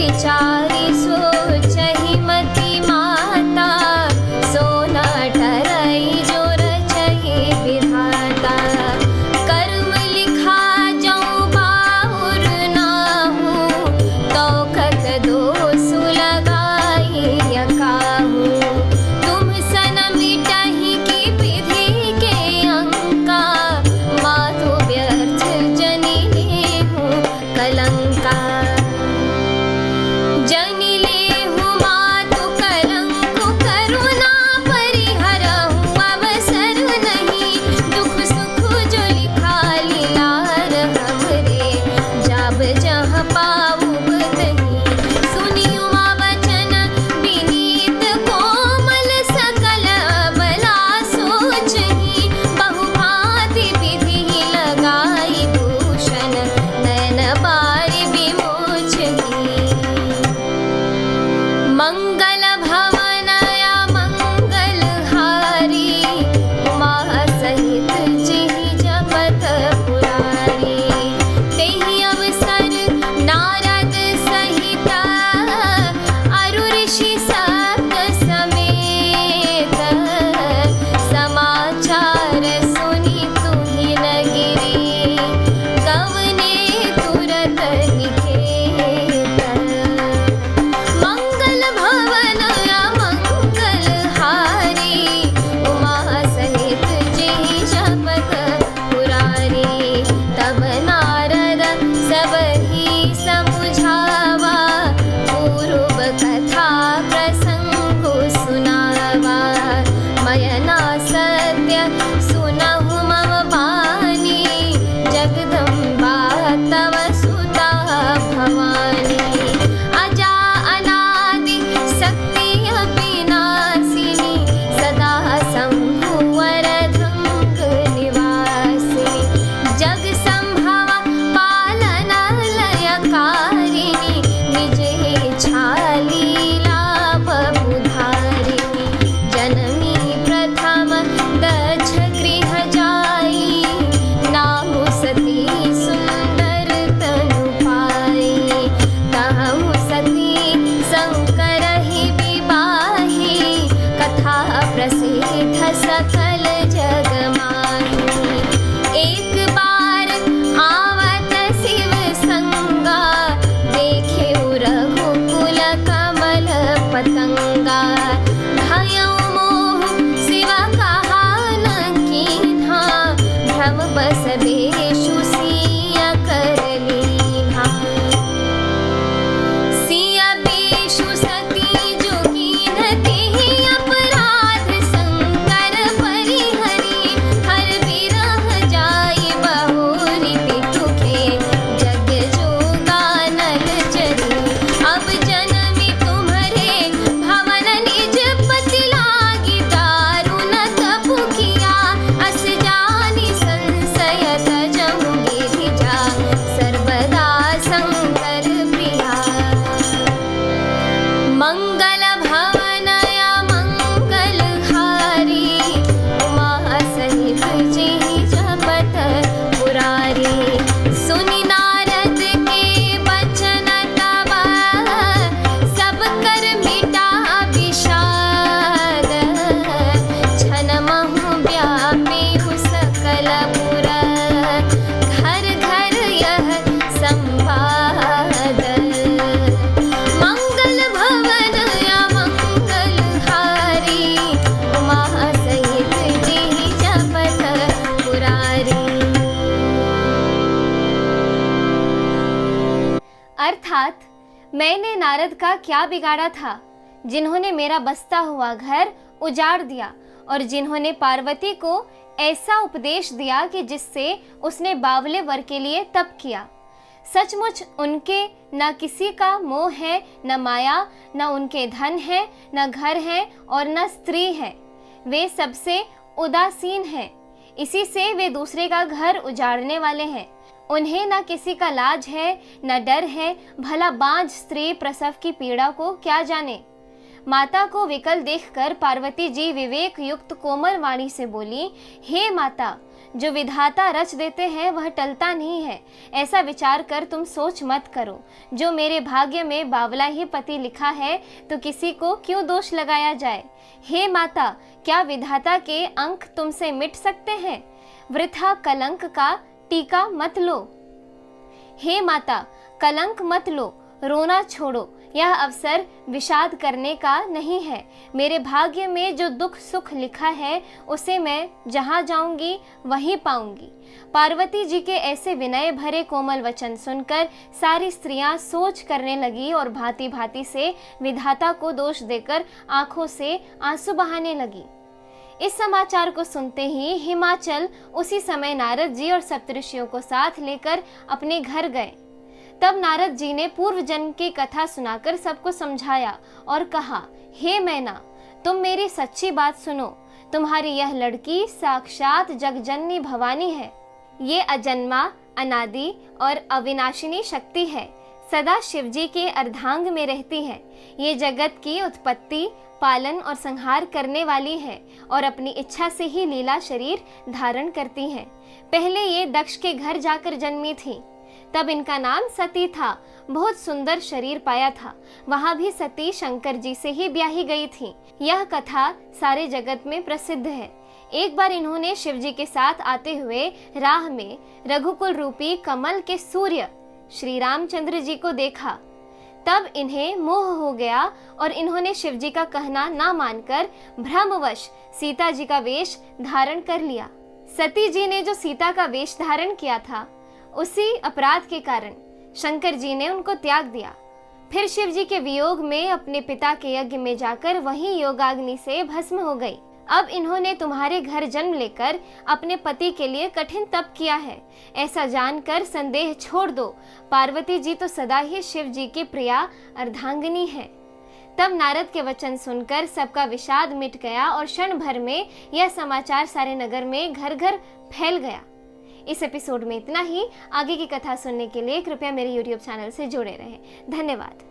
विचारी सोचहि मति माता, सोना ठरई जो रचहि विधाता। कर्म लिखा जऊँ बाहुर नाहू, तो खत दोष लगाई यकाहू। तुम सन मिटहि की विधि के अंका, माधु व्यर्थ जनि लेहु कलंका। जनि लेहु माधु कलंक करुणा परिहरहु अवसर नहीं, दुख सुख जो लिखा लीलार हमरे, जाब जहाँ पाऊब तहीं। सुनियु माँ वचन विनीत कोमल सकल बला सोचहि, बहुभांति विधि लगाई भूषण नयन बारि विमोचहि। मंगल भवन मंगल हारी, उमा सहित जिहि जपत पुरारी। तेहि अवसर नारद सहित, अरु ऋषि सप्त समेत, समाचार सुनि तुहि नगिरी, गवने तुरत निकेत। मंगल भवन मंगल हारी, उमा सहित जिहि जपत पुरारी। तब नारद सबहि समुझावा, पूर्व कथा प्रसंग सुनावा। मयना सत्य सुनहु मम बानी, जगदम्बा तव सुता भवानी। अजा अनादि शक्ति अविनाशिनी, सदा शंभु वरधंग निवासिनी। जग संभव पालन लयकारिणी, निज इच्छा लीला बहुधारिणी। जननी प्रथम दक्ष गृह जाई, नामु सती सुंदर तनु पाई। कहु सती शंकर ही विवाही, कथा प्रसिद्ध सकल जग माही। एक बार आवत शिव संगा, देखे रघुकुल कमल पतंगा। भयउ मोह शिव कहा न कीन्हा, भ्रम बस बेशु सिया कर लीन्हा। सिया बेशु सती जोगीन तेहि अपराध, शंकर परिहरि हर विरह जाई बहुरि बिटुखे, जग जोगानल चरी। अब जनमी तुम्हरे भवन निज पति लागी, दारुण तपु किया अस जानि संशय तजहु गिरि जा, सर्वदा शंकर प्रिया। मंगल भवन मंगल हारी, उमा सहित जिहि जपत पुरारी। सुनि नारद के बचन तब, सब कर मिटा विषाद। छन महु व्यापी सकल पुर, घर घर यह संवाद। मंगल भवन मंगल हारी, उमा सहित जिहि जपत पुरारी। अर्थात मैंने नारद का क्या बिगाड़ा था, जिन्होंने मेरा बसता हुआ घर उजाड़ दिया, और जिन्होंने पार्वती को ऐसा उपदेश दिया कि जिससे उसने बावले वर के लिए तप किया। सचमुच उनके न किसी का मोह है, न माया, न उनके धन है, न घर है और न स्त्री है। वे सबसे उदासीन हैं, इसी से वे दूसरे का घर उजाड़ने वाले हैं। उन्हें न किसी का लाज है, न डर है। भला बांझ स्त्री प्रसव की पीड़ा को क्या जाने। माता को विकल देखकर पार्वती जी विवेक युक्त कोमल वाणी से बोली, हे माता, जो विधाता रच देते हैं वह टलता नहीं है, ऐसा विचार कर तुम सोच मत करो। जो मेरे भाग्य में बावला ही पति लिखा है तो किसी को क्यों दोष लगाया जाए। हे माता, क्या विधाता के अंक तुमसे मिट सकते हैं? वृथा कलंक का टीका मत लो। हे माता, कलंक मत लो, रोना छोड़ो। यह अवसर विषाद करने का नहीं है। मेरे भाग्य में जो दुख सुख लिखा है उसे मैं जहाँ जाऊंगी वहीं पाऊंगी। पार्वती जी के ऐसे विनय भरे कोमल वचन सुनकर सारी स्त्रियां सोच करने लगी और भांति भांति से विधाता को दोष देकर आंखों से आंसू बहाने लगी। इस समाचार को सुनते ही हिमाचल उसी समय नारद जी और सप्तऋषियों को साथ लेकर अपने घर गए। तब नारद जी ने पूर्व जन्म की कथा सुनाकर सबको समझाया और कहा, हे मैना, तुम मेरी सच्ची बात सुनो। तुम्हारी यह लड़की साक्षात जगजननी भवानी है। ये अजन्मा, अनादि और अविनाशिनी शक्ति है। सदा शिवजी के अर्धांग में रहती है। ये जगत की उत्पत्ति, पालन और संहार करने वाली है और अपनी इच्छा से ही लीला शरीर धारण करती है। पहले ये दक्ष के घर जाकर जन्मी थी, तब इनका नाम सती था। बहुत सुंदर शरीर पाया था। वहाँ भी सती शंकर जी से ही ब्याही गई थी। यह कथा सारे जगत में प्रसिद्ध है। एक बार इन्होंने शिव जी के साथ आते हुए राह में रघुकुल रूपी कमल के सूर्य श्री रामचंद्र जी को देखा। तब इन्हें मोह हो गया और इन्होंने शिव जी का कहना ना मानकर भ्रमवश सीता जी का वेश धारण कर लिया। सती जी ने जो सीता का वेश धारण किया था, उसी अपराध के कारण शंकर जी ने उनको त्याग दिया। फिर शिव जी के वियोग में अपने पिता के यज्ञ में जाकर वहीं योगाग्नि से भस्म हो गई। अब इन्होंने तुम्हारे घर जन्म लेकर अपने पति के लिए कठिन तप किया है। ऐसा जानकर संदेह छोड़ दो। पार्वती जी तो सदा ही शिव जी की प्रिया अर्धांगिनी है। तब नारद के वचन सुनकर सबका विषाद मिट गया और क्षण भर में यह समाचार सारे नगर में घर घर फैल गया। इस एपिसोड में इतना ही। आगे की कथा सुनने के लिए कृपया मेरे YouTube चैनल से जुड़े रहें। धन्यवाद।